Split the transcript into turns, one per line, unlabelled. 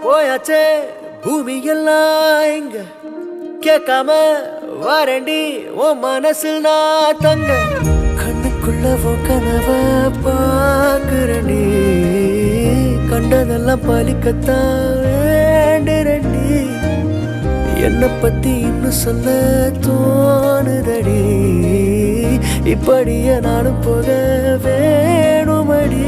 போயாச்சே பூமி எல்லாம் இங்க கேட்காம வாரண்டி உன் மனசில் நான் தங்க கண்ணுக்குள்ள உன் கனவ பாக்குறண்டி கண்டதெல்லாம் பலிக்கத்தான் வேண்டுரண்டி என்னை பத்தி இன்னும் சொல்ல தோணுதடி இப்படியே நானும் போக வேணுமடி